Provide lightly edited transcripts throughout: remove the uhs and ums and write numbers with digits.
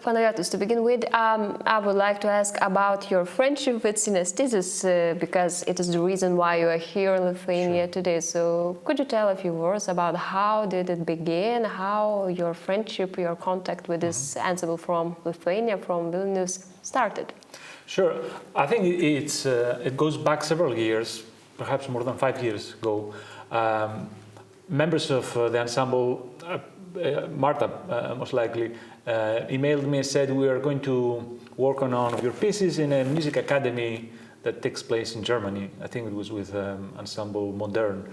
Panayiotis, to begin with, I would like to ask about your friendship with Synesthesis, because it is the reason why you are here in Lithuania today. So could you tell a few words about how did it begin, how your friendship, your contact with this ensemble from Lithuania, from Vilnius, started? Sure. I think it goes back several years, perhaps more than 5 years ago. Members of the ensemble, Marta most likely, emailed me and said we are going to work on your pieces in a music academy that takes place in Germany. I think it was with Ensemble Modern.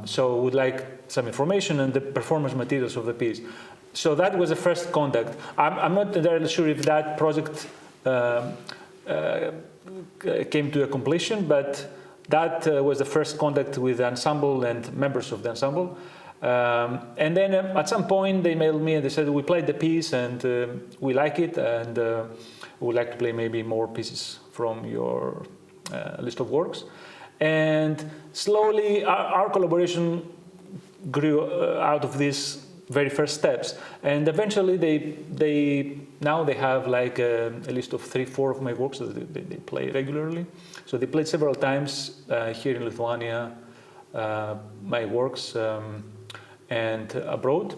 So we'd like some information and the performance materials of the piece. So that was the first contact. I'm not entirely sure if that project came to a completion, but that was the first contact with the ensemble and members of the ensemble. And then at some point they mailed me and they said we played the piece and we like it, and we would like to play maybe more pieces from your list of works. And slowly our collaboration grew out of these very first steps, and eventually now they have like a list of 3-4 of my works that they play regularly. So they played several times here in Lithuania, my works, and abroad.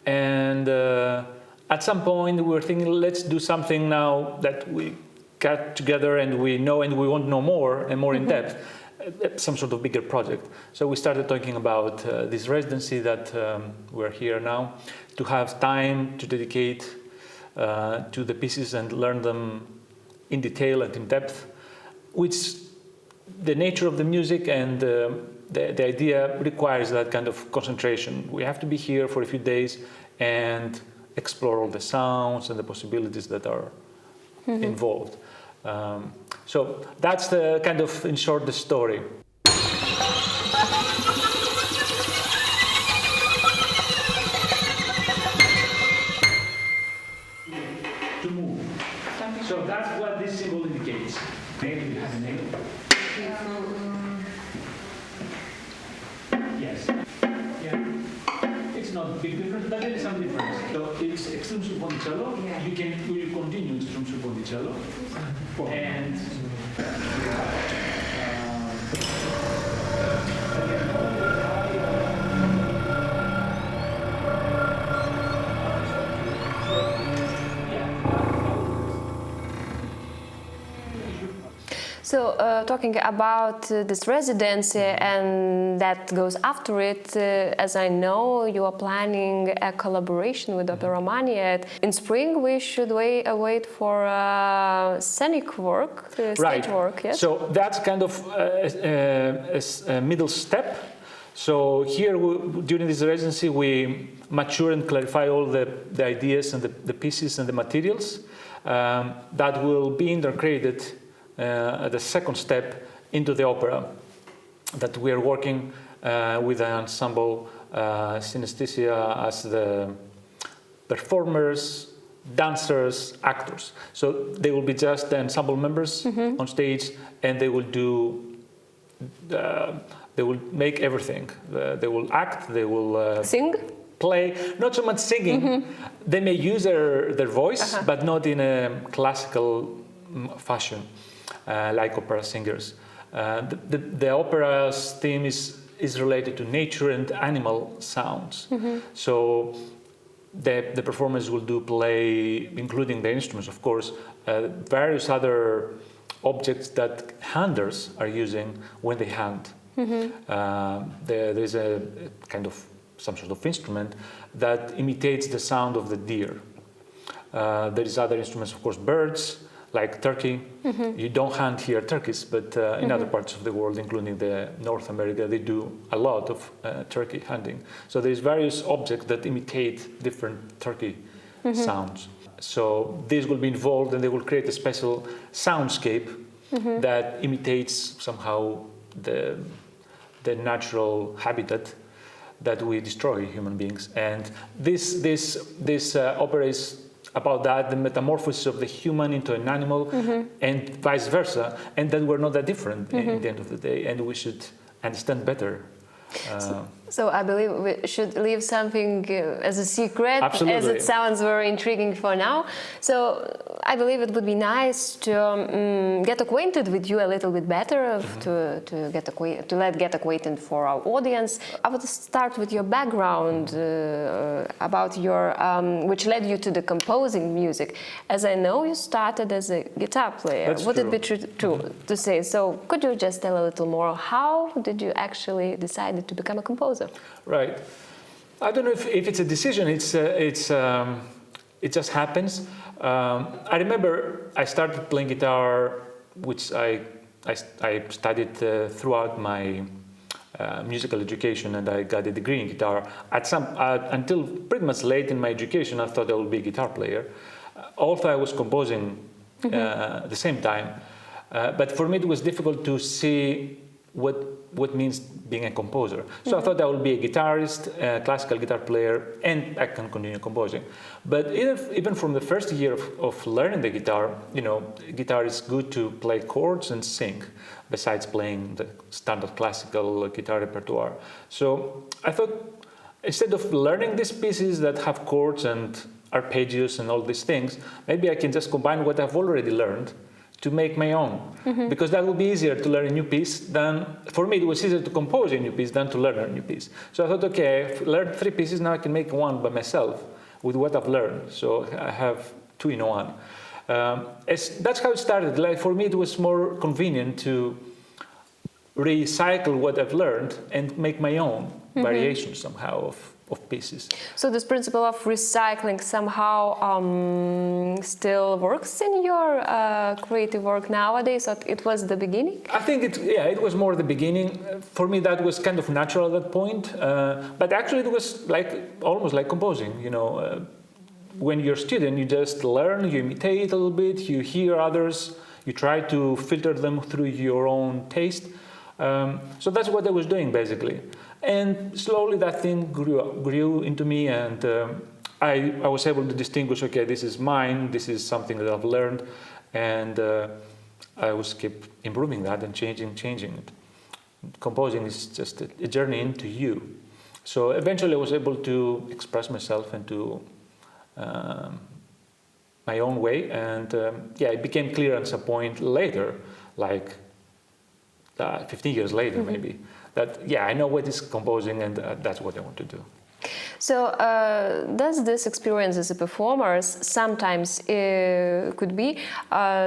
And at some point we were thinking, let's do something now that we got together and we know and we want to know more and more in depth, some sort of bigger project. So we started talking about this residency that we're here now, to have time to dedicate to the pieces and learn them in detail and in depth, which the nature of the music and the idea requires that kind of concentration. We have to be here for a few days and explore all the sounds and the possibilities that are involved. So that's the kind of, in short, the story. To move. So that's what this symbol indicates. Maybe you have a name. Yes. Yeah. It's not a big difference, but there is some difference. So it's extreme subpondicello. Yeah. You continue extreme subpondicello. And So, talking about this residency and that goes after it, as I know, you are planning a collaboration with Opera Mania. In spring, we should wait for scenic work, stage work, yes? So that's kind of a middle step. So here, during this residency, we mature and clarify all the ideas and the pieces and the materials that will be integrated at the second step into the opera that we are working with the ensemble Synesthesia as the performers, dancers, actors. So they will be just the ensemble members on stage, and they will do they will make everything. They will act, they will sing, play, not so much singing. They may use their voice, but not in a classical fashion. Like opera singers. The opera's theme is related to nature and animal sounds. So the performers will play, including the instruments, of course, various other objects that handers are using when they hand. There is a kind of some sort of instrument that imitates the sound of the deer. There is other instruments, of course, birds, like turkey. You don't hunt here turkeys, but in other parts of the world, including North America, they do a lot of turkey hunting. So there's various objects that imitate different turkey sounds. So these will be involved, and they will create a special soundscape that imitates somehow the natural habitat that we destroy, human beings. And this opera is about that, the metamorphosis of the human into an animal, and vice versa, and that we're not that different in the end of the day, and we should understand better So I believe we should leave something as a secret, Absolutely. as it sounds very intriguing for now. So I believe it would be nice to get acquainted with you a little bit better, to get acquainted for our audience. I would start with your background about your, which led you to the composing music. As I know, you started as a guitar player. That's would true. it be true to say? So could you just tell a little more? How did you actually decide to become a composer? Right. I don't know if it's a decision. It just happens. I remember I started playing guitar, which I studied throughout my musical education, and I got a degree in guitar. Until pretty much late in my education, I thought I would be a guitar player. Also, I was composing at the same time. But for me, it was difficult to see what means being a composer. So I thought I would be a guitarist, a classical guitar player, and I can continue composing. But even from the first year of learning the guitar, guitar is good to play chords and sing, besides playing the standard classical guitar repertoire. So I thought, instead of learning these pieces that have chords and arpeggios and all these things, maybe I can just combine what I've already learned to make my own, because that would be easier to learn a new piece than, for me it was easier to compose a new piece than to learn a new piece. So I thought, okay, I've learned 3 pieces, now I can make one by myself with what I've learned. So I have 2 in 1. That's how it started. Like, for me it was more convenient to recycle what I've learned and make my own variation somehow of pieces. So this principle of recycling somehow still works in your creative work nowadays, or it was the beginning? I think it was more the beginning. For me, that was kind of natural at that point. But actually, it was almost like composing. When you're a student, you just learn, you imitate a little bit, you hear others, you try to filter them through your own taste. So that's what I was doing, basically. And slowly that thing grew into me, and I was able to distinguish, okay, this is mine, this is something that I've learned, and I was keep improving that and changing it. Composing is just a journey into you. So eventually I was able to express myself into my own way, and it became clear at some point later, like 15 years later maybe, that I know what is composing, and that's what I want to do. So does this experience as a performer sometimes could be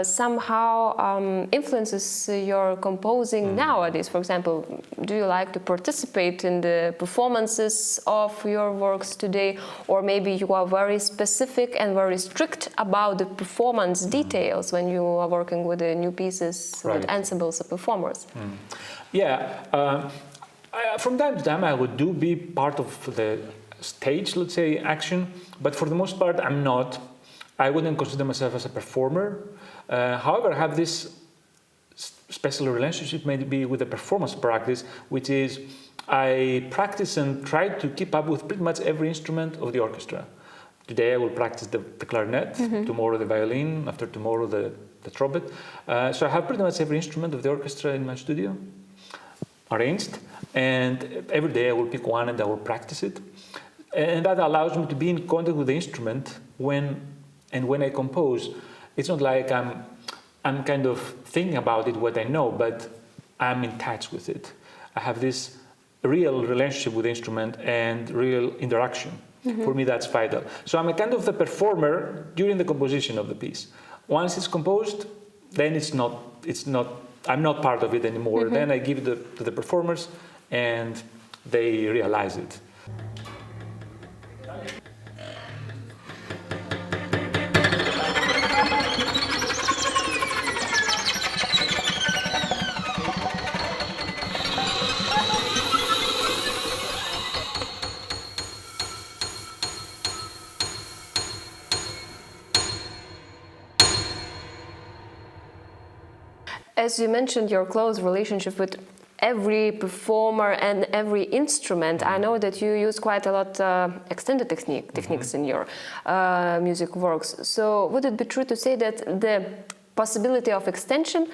somehow influences your composing nowadays? For example, do you like to participate in the performances of your works today, or maybe you are very specific and very strict about the performance details when you are working with the new pieces, with ensembles of performers? From time to time I would be part of the stage, let's say, action, but for the most part I'm not. I wouldn't consider myself as a performer. However, I have this special relationship maybe with the performance practice, which is I practice and try to keep up with pretty much every instrument of the orchestra. Today I will practice the clarinet, tomorrow the violin, after tomorrow the trumpet. So I have pretty much every instrument of the orchestra in my studio arranged, and every day I will pick one and I will practice it. And that allows me to be in contact with the instrument when I compose. It's not like I'm kind of thinking about it, what I know, but I'm in touch with it. I have this real relationship with the instrument and real interaction. For me, that's vital. So I'm a kind of the performer during the composition of the piece. Once it's composed, then I'm not part of it anymore. Then I give it to the performers, and they realize it. As you mentioned, your close relationship with every performer and every instrument, I know that you use quite a lot extended techniques in your music works. So would it be true to say that the possibility of extension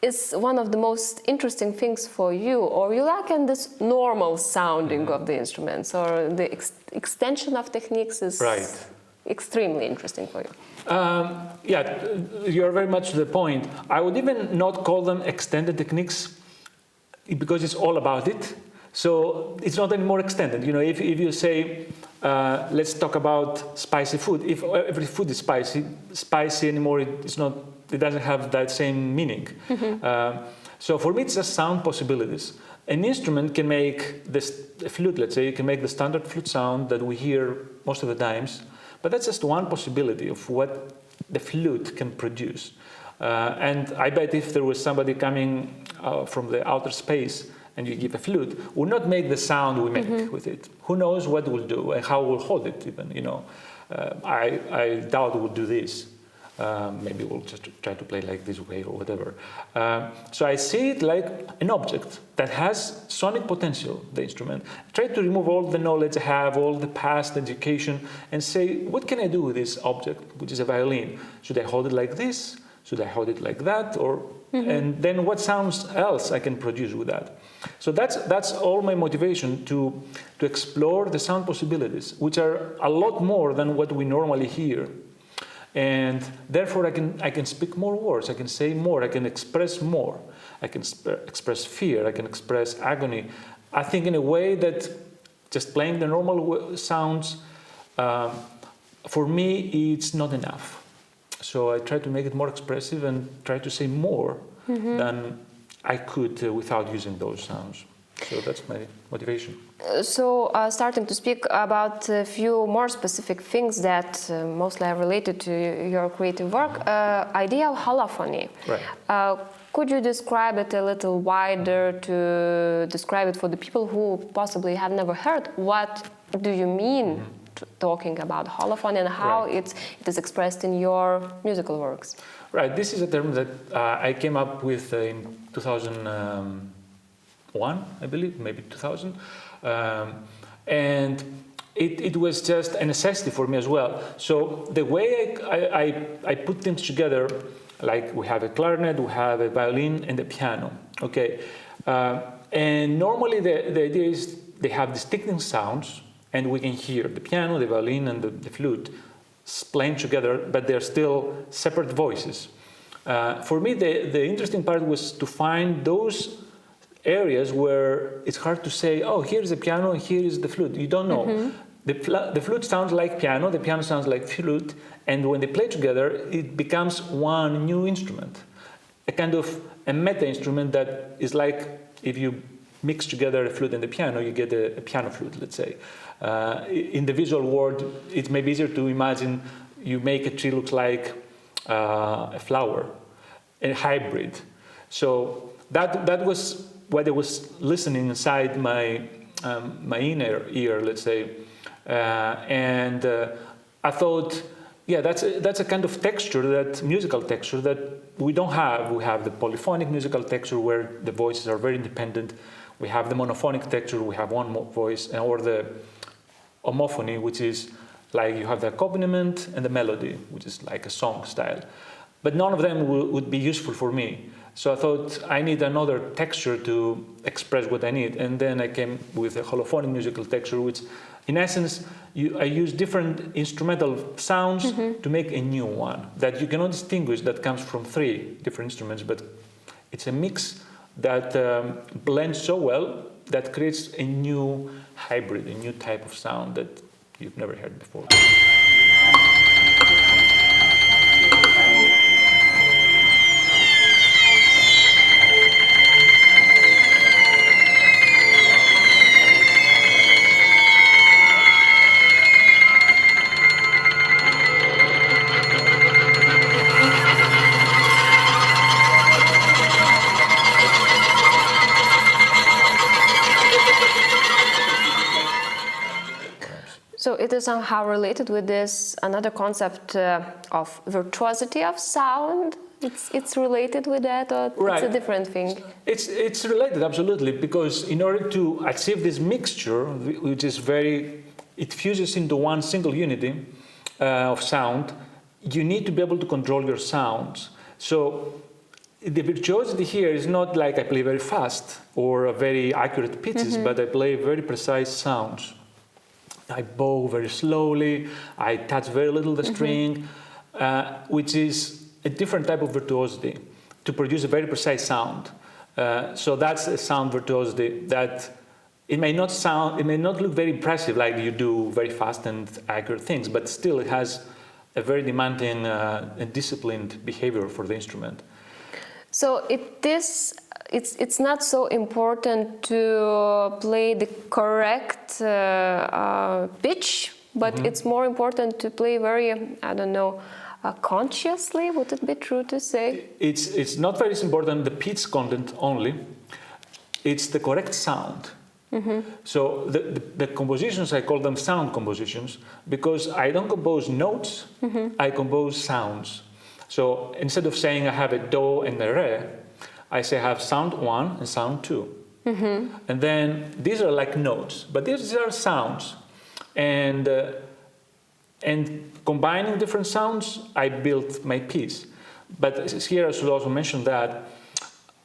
is one of the most interesting things for you, or you like in this normal sounding of the instruments, or the extension of techniques is extremely interesting for you? Yeah, you're very much to the point. I would even not call them extended techniques because it's all about it. So it's not any more extended. You know, if you say, let's talk about spicy food. If every food is spicy anymore, it's not. It doesn't have that same meaning. So for me, it's just sound possibilities. An instrument can make a flute, let's say, you can make the standard flute sound that we hear most of the times, but that's just one possibility of what the flute can produce. And I bet if there was somebody coming from the outer space and you give a flute, will not make the sound we make with it. Who knows what we'll do and how we'll hold it even, you know. I doubt we'll do this. Maybe we'll just try to play like this way or whatever. So I see it like an object that has sonic potential, the instrument. Try to remove all the knowledge I have, all the past education, and say, what can I do with this object, which is a violin? Should I hold it like this? Should I hold it like that? Or and then what sounds else I can produce with that? So that's all my motivation to explore the sound possibilities, which are a lot more than what we normally hear. And therefore, I can speak more words, I can say more, I can express more. I can express fear, I can express agony. I think in a way that just playing the normal sounds, for me, it's not enough. So I try to make it more expressive and try to say more than I could without using those sounds. So that's my motivation. So starting to speak about a few more specific things that mostly are related to your creative work, idea of holophony. Right. Could you describe it a little wider to describe it for the people who possibly have never heard? What do you mean talking about holophony and how it is expressed in your musical works? Right. This is a term that I came up with in 2001, I believe, maybe 2000. And it was just a necessity for me as well. So the way I put things together, like we have a clarinet, we have a violin and a piano, okay? And normally the idea is they have distinctive sounds and we can hear the piano, the violin and the flute playing together, but they're still separate voices. For me, the interesting part was to find those areas where it's hard to say, oh, here's the piano and here is the flute. You don't know. The flute sounds like piano, the piano sounds like flute, and when they play together, it becomes one new instrument, a kind of a meta instrument that is like if you mix together a flute and the piano, you get a piano flute, let's say. In the visual world, it may be easier to imagine you make a tree look like a flower, a hybrid. So that was what I was listening inside my inner ear, let's say, and I thought, yeah, that's a kind of texture, that musical texture that we don't have. We have the polyphonic musical texture where the voices are very independent. We have the monophonic texture, we have one voice, or the homophony, which is like you have the accompaniment and the melody, which is like a song style. But none of them would be useful for me. So I thought I need another texture to express what I need. And then I came with a holophonic musical texture, which in essence, I use different instrumental sounds to make a new one that you cannot distinguish, that comes from 3 different instruments, but it's a mix that blends so well that creates a new hybrid, a new type of sound that you've never heard before. So it is somehow related with this another concept of virtuosity of sound. It's related with that, or it's a different thing? It's related, absolutely, because in order to achieve this mixture, which is it fuses into one single unity of sound, you need to be able to control your sounds. So the virtuosity here is not like I play very fast or very accurate pitches, but I play very precise sounds. I bow very slowly, I touch very little the string, which is a different type of virtuosity to produce a very precise sound. So that's a sound virtuosity that it may not look very impressive like you do very fast and accurate things, but still it has a very demanding and disciplined behavior for the instrument. So it's not so important to play the correct pitch, but it's more important to play very, I don't know, consciously. Would it be true to say? It's not very important the pitch content only. It's the correct sound. So the compositions, I call them sound compositions because I don't compose notes, I compose sounds. So instead of saying I have a do and a re, I say I have sound 1 and sound 2. And then these are like notes, but these are sounds. And combining different sounds, I built my piece. But here I should also mention that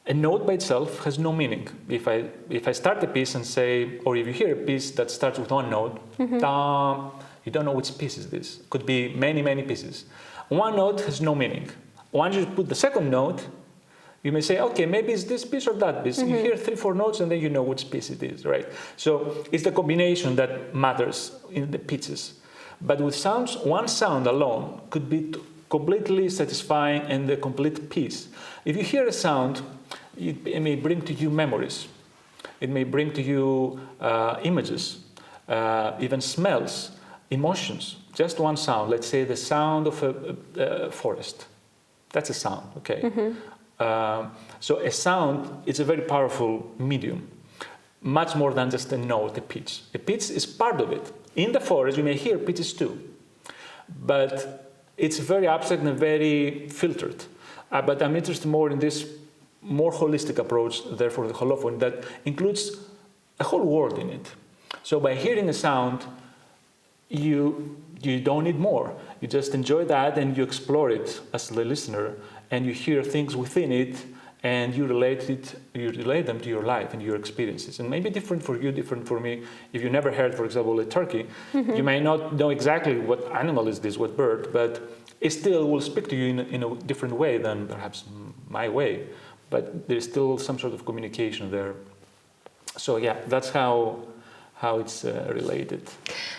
a note by itself has no meaning. If I start a piece and say, or if you hear a piece that starts with one note, da, you don't know which piece is this. It could be many, many pieces. One note has no meaning. Once you put the second note, you may say, okay, maybe it's this piece or that piece. You hear 3, 4 notes and then you know which piece it is, right? So it's the combination that matters in the pitches. But with sounds, one sound alone could be completely satisfying and the complete piece. If you hear a sound, it may bring to you memories. It may bring to you images, even smells, emotions. Just one sound. Let's say the sound of a forest. That's a sound, okay? So a sound is a very powerful medium, much more than just a note, a pitch. A pitch is part of it. In the forest, you may hear pitches too, but it's very abstract and very filtered. But I'm interested more in this more holistic approach, therefore the holophony, that includes a whole world in it. So by hearing a sound, you don't need more. You just enjoy that and you explore it as the listener, and you hear things within it, and you relate them to your life and your experiences. And maybe different for you, different for me. If you never heard, for example, a turkey, you may not know exactly what animal is this, what bird, but it still will speak to you in a different way than perhaps my way. But there's still some sort of communication there. So yeah, that's how it's related.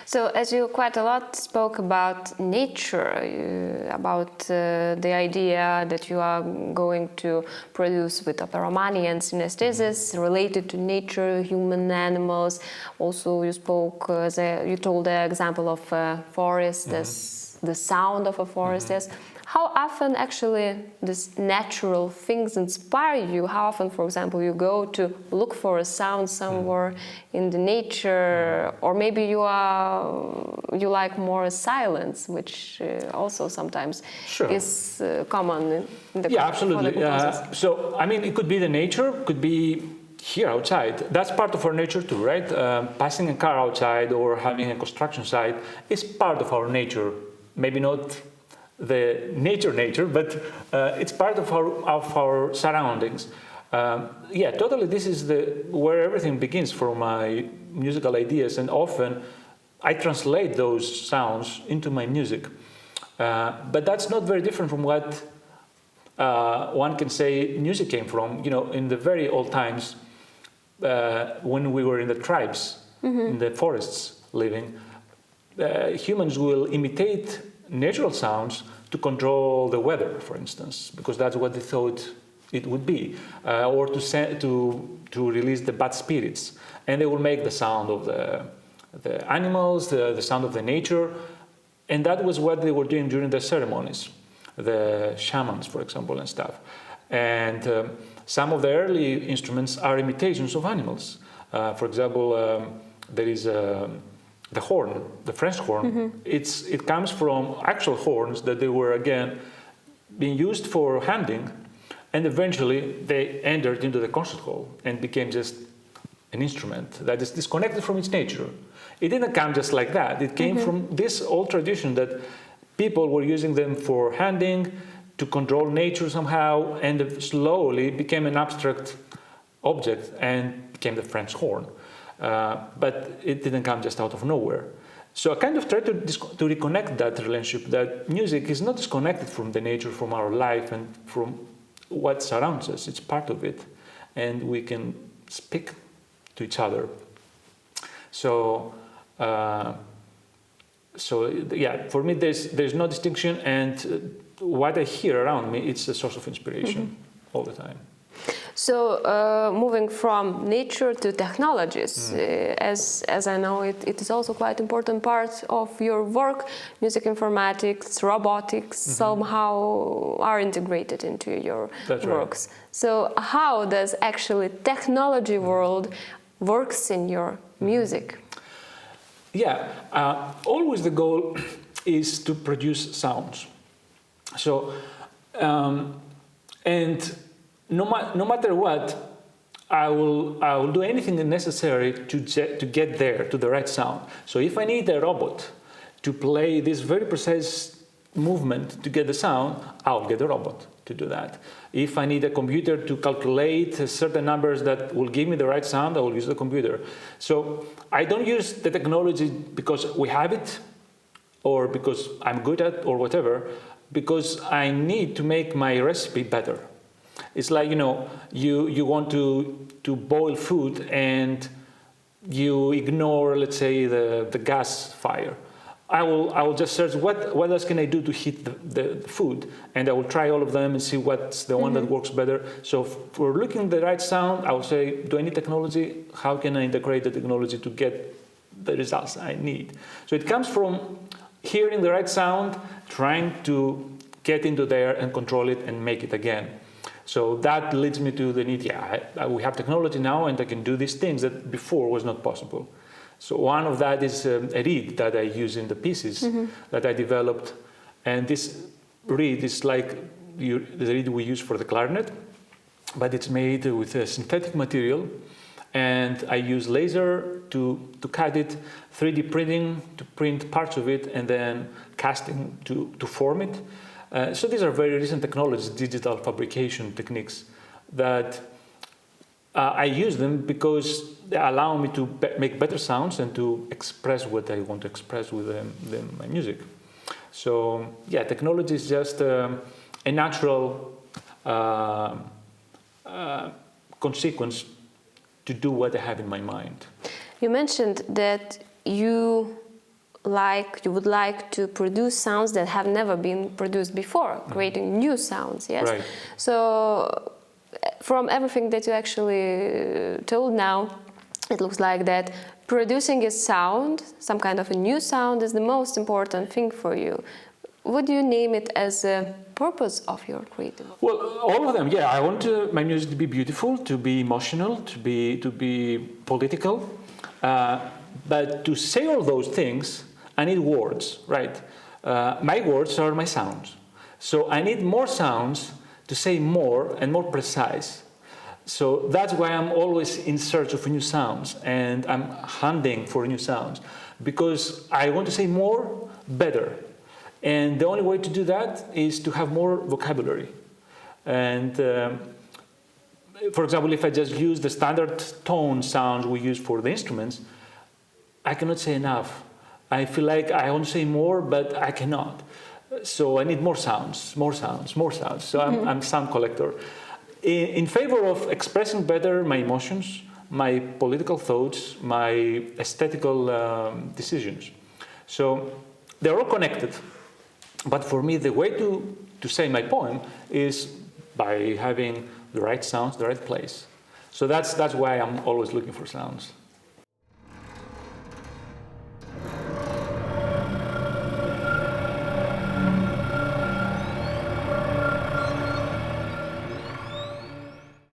So as you quite a lot spoke about nature, about the idea that you are going to produce with Opera Mani and Synesthesis related to nature, human, animals. Also you spoke, you told the example of a forest, the sound of a forest. How often actually these natural things inspire you? How often, for example, you go to look for a sound somewhere in the nature, or maybe you like more silence, which also sometimes is common in the absolutely. So I mean, it could be the nature, could be here outside. That's part of our nature too, right? Passing a car outside or having a construction site is part of our nature. Maybe not the nature, but it's part of our surroundings. Yeah, totally. This is where everything begins for my musical ideas, and often I translate those sounds into my music. But that's not very different from what one can say music came from. You know, in the very old times, when we were in the tribes, in the forests living, humans will imitate natural sounds to control the weather, for instance, because that's what they thought it would be, or to release the bad spirits. And they will make the sound of the animals, the sound of the nature, and that was what they were doing during the ceremonies, the shamans, for example, and stuff. And some of the early instruments are imitations of animals. For example, there is the horn, the French horn. It comes from actual horns that they were again being used for handing, and eventually they entered into the concert hall and became just an instrument that is disconnected from its nature. It didn't come just like that. It came from this old tradition that people were using them for handing, to control nature somehow, and slowly became an abstract object and became the French horn. But it didn't come just out of nowhere. So I kind of try to reconnect that relationship, that music is not disconnected from the nature, from our life, and from what surrounds us. It's part of it, and we can speak to each other. So, yeah, for me, there's no distinction, and what I hear around me, it's a source of inspiration all the time. So, moving from nature to technologies, as I know, it is also quite important part of your work. Music informatics, robotics somehow are integrated into your works. Right. So, how does actually technology world works in your music? Yeah, always the goal is to produce sounds. So, and no matter what, I will do anything necessary to get there, to the right sound. So if I need a robot to play this very precise movement to get the sound, I'll get a robot to do that. If I need a computer to calculate certain numbers that will give me the right sound, I will use the computer. So I don't use the technology because we have it, or because I'm good at, or whatever, because I need to make my recipe better. It's like, you want to boil food and you ignore, let's say, the gas fire. I will just search what else can I do to heat the food, and I will try all of them and see what's the one that works better. So for looking at the right sound, I will say, do I need technology? How can I integrate the technology to get the results I need? So it comes from hearing the right sound, trying to get into there and control it and make it again. So that leads me to the need, we have technology now and I can do these things that before was not possible. So one of that is a reed that I use in the pieces that I developed. And this reed is like the reed we use for the clarinet, but it's made with a synthetic material. And I use laser to cut it, 3D printing to print parts of it, and then casting to form it. So these are very recent technologies, digital fabrication techniques, that I use them because they allow me to make better sounds and to express what I want to express with my music. So yeah, technology is just a natural consequence to do what I have in my mind. You mentioned that you would like to produce sounds that have never been produced before, creating new sounds, yes? Right. So from everything that you actually told now, it looks like that producing a sound, some kind of a new sound, is the most important thing for you. Would you name it as a purpose of your creative work? Well, all of them, yeah. I want my music to be beautiful, to be emotional, to be political. But to say all those things, I need words, right? My words are my sounds. So I need more sounds to say more and more precise. So that's why I'm always in search of new sounds and I'm hunting for new sounds because I want to say more, better. And the only way to do that is to have more vocabulary. And for example, if I just use the standard tone sounds we use for the instruments, I cannot say enough. I feel like I want to say more, but I cannot. So I need more sounds, more sounds, more sounds. So I'm a sound collector. In favor of expressing better my emotions, my political thoughts, my aesthetical decisions. So they're all connected. But for me, the way to say my poem is by having the right sounds, the right place. So that's why I'm always looking for sounds.